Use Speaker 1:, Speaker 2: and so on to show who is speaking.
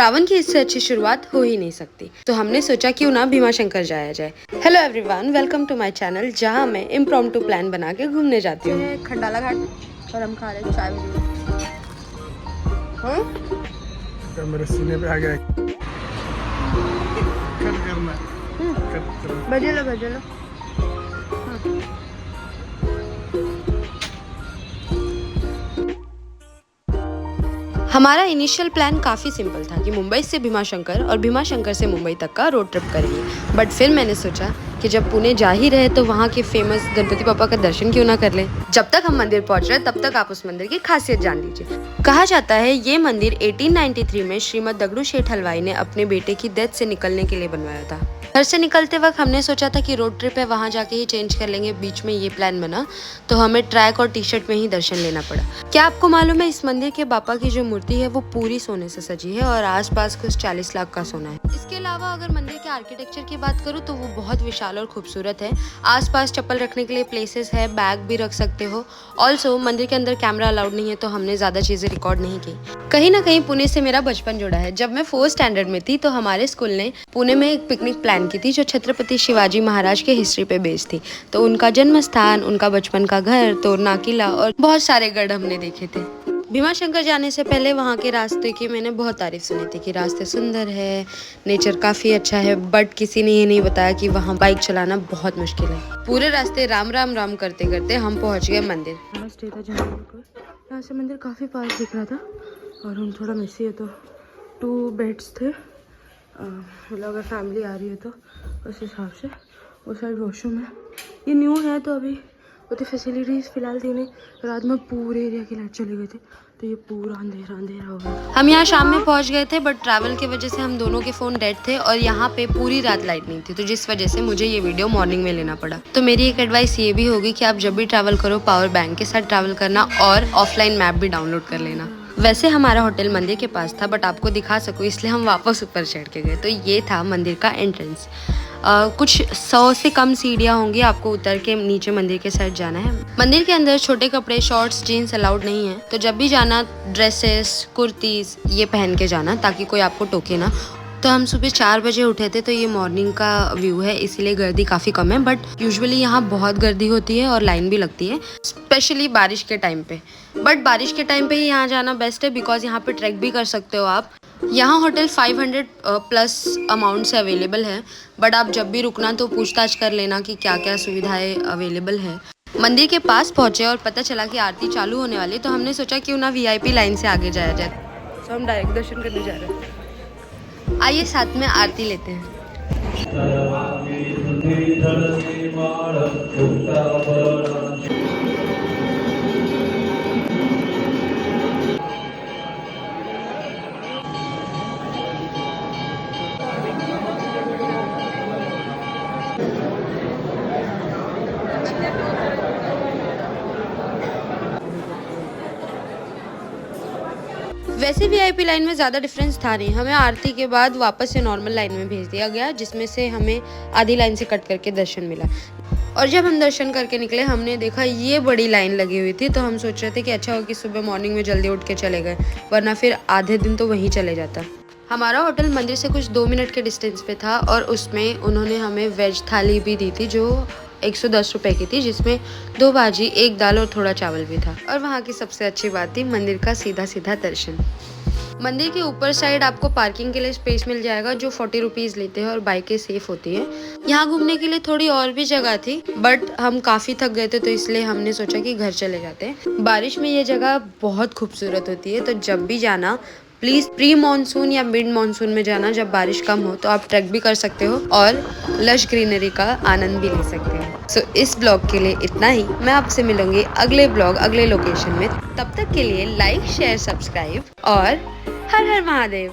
Speaker 1: श्रावण की इससे अच्छी शुरुआत हो ही नहीं सकती, तो हमने सोचा क्यों ना भीमाशंकर जाया जाए। Hello everyone, welcome to my channel, जहां मैं इम्प्रॉम्प्टू प्लान बना के घूमने जाती हूँ। खंडाला घाट और हम खा रहे चाय।
Speaker 2: मेरे सीने पे आ गया। कट करना
Speaker 1: बजे लो। हमारा इनिशियल प्लान काफ़ी सिंपल था कि मुंबई से भीमाशंकर और भीमाशंकर से मुंबई तक का रोड ट्रिप करेंगे। बट फिर मैंने सोचा कि जब पुणे जा ही रहे तो वहाँ के फेमस गणपति पापा का दर्शन क्यों ना कर लें। जब तक हम मंदिर पहुँच रहे तब तक आप उस मंदिर की खासियत जान लीजिए। कहा जाता है ये मंदिर 1893 में श्रीमद दगड़ू शेठ हलवाई ने अपने बेटे की डेथ से निकलने के लिए बनवाया था। घर से निकलते वक्त हमने सोचा था कि रोड ट्रिप है, वहाँ जाके ही चेंज कर लेंगे। बीच में ये प्लान बना तो हमें ट्रैक और टी शर्ट में ही दर्शन लेना पड़ा। क्या आपको मालूम है, इस मंदिर के बापा की जो मूर्ति है वो पूरी सोने से सजी है और आसपास कुछ 40 लाख का सोना है। इसके अलावा अगर मंदिर के आर्किटेक्चर की बात करूँ तो वो बहुत विशाल और खूबसूरत है। आसपास चप्पल रखने के लिए प्लेसेस है, बैग भी रख सकते हो। ऑल्सो मंदिर के अंदर कैमरा अलाउड नहीं है, तो हमने ज्यादा चीजें रिकॉर्ड नहीं की। कहीं ना कहीं पुणे से मेरा बचपन जुड़ा है। जब मैं 4th स्टैंडर्ड में थी तो हमारे स्कूल ने पुणे में एक पिकनिक प्लान की थी जो छत्रपति शिवाजी महाराज के हिस्ट्री पे बेस्ड थी। तो उनका जन्म स्थान, उनका बचपन का घर, तोरना किला और बहुत सारे गढ़ हमने देखे थे। भीमाशंकर जाने से पहले वहाँ के रास्ते की मैंने बहुत तारीफ सुनी थी कि रास्ते सुंदर है, नेचर काफ़ी अच्छा है। बट किसी ने ये नहीं बताया कि वहाँ बाइक चलाना बहुत मुश्किल है। पूरे रास्ते राम राम राम करते करते हम पहुँच गए मंदिर। यहाँ से मंदिर काफ़ी पास दिख रहा था और हम थोड़ा मिसी है तो 2 बेड्स थे। मतलब अगर फैमिली आ रही है तो उस हिसाब से। वो साइड वॉशरूम है। ये न्यू है तो अभी उतनी फैसिलिटीज़ फिलहाल थी नहीं। रात में पूरे एरिया की लाइट चली गई थी तो ये पूरा अंधेरा अंधेरा हो गया। हम यहाँ शाम में पहुँच गए थे बट ट्रैवल की वजह से हम दोनों के फ़ोन डेड थे और यहाँ पे पूरी रात लाइट नहीं थी, तो जिस वजह से मुझे ये वीडियो मॉर्निंग में लेना पड़ा। तो मेरी एक एडवाइस ये भी होगी कि आप जब भी ट्रैवल करो पावर बैंक के साथ ट्रैवल करना और ऑफलाइन मैप भी डाउनलोड कर लेना। वैसे हमारा होटल मंदिर के पास था बट आपको दिखा सकूँ इसलिए हम वापस ऊपर चढ़ के गए। तो ये था मंदिर का एंट्रेंस। कुछ 100 से कम सीढ़ियाँ होंगी, आपको उतर के नीचे मंदिर के साइड जाना है। मंदिर के अंदर छोटे कपड़े, शॉर्ट्स, जीन्स अलाउड नहीं है, तो जब भी जाना ड्रेसेस, कुर्तीज ये पहन के जाना ताकि कोई आपको टोके ना। तो हम सुबह 4 बजे उठे थे, तो ये मॉर्निंग का व्यू है इसीलिए गर्दी काफ़ी कम है। बट यूजुअली यहाँ बहुत गर्दी होती है और लाइन भी लगती है, स्पेशली बारिश के टाइम पे। बट बारिश के टाइम पे ही यहाँ जाना बेस्ट है बिकॉज यहाँ पे ट्रैक भी कर सकते हो आप। यहाँ होटल 500 प्लस अमाउंट से अवेलेबल है, बट आप जब भी रुकना तो पूछताछ कर लेना कि क्या क्या सुविधाएं अवेलेबल है। मंदिर के पास पहुँचे और पता चला कि आरती चालू होने वाली, तो हमने सोचा क्यों ना VIP लाइन से आगे जाया जाए। तो हम डायरेक्ट दर्शन करने जा रहे हैं। आइए साथ में आरती लेते हैं। वैसे VIP लाइन में ज़्यादा डिफरेंस था नहीं। हमें आरती के बाद वापस से नॉर्मल लाइन में भेज दिया गया, जिसमें से हमें आधी लाइन से कट करके दर्शन मिला। और जब हम दर्शन करके निकले हमने देखा ये बड़ी लाइन लगी हुई थी, तो हम सोच रहे थे कि अच्छा हो कि सुबह मॉर्निंग में जल्दी उठ के चले गए, वरना फिर आधे दिन तो वहीं चले जाता। हमारा होटल मंदिर से कुछ 2 मिनट के डिस्टेंस पे था और उसमें उन्होंने हमें वेज थाली भी दी थी जो 110 रुपए की थी, जिसमें 2 भाजी, 1 दाल और थोड़ा चावल भी था। और वहाँ की सबसे अच्छी बात थी मंदिर का सीधा सीधा दर्शन। मंदिर के ऊपर साइड आपको पार्किंग के लिए स्पेस मिल जाएगा जो 40 रुपीज़ लेते हैं और बाइकें सेफ होती है। यहाँ घूमने के लिए थोड़ी और भी जगह थी बट हम काफ़ी थक गए थे तो इसलिए हमने सोचा कि घर चले जाते हैं। बारिश में ये जगह बहुत खूबसूरत होती है, तो जब भी जाना प्लीज़ प्री मानसून या मिड मानसून में जाना, जब बारिश कम हो, तो आप ट्रैक भी कर सकते हो और लश ग्रीनरी का आनंद भी ले सकते हो। सो इस ब्लॉग के लिए इतना ही। मैं आपसे मिलूंगी अगले ब्लॉग अगले लोकेशन में। तब तक के लिए लाइक, शेयर, सब्सक्राइब और हर हर महादेव।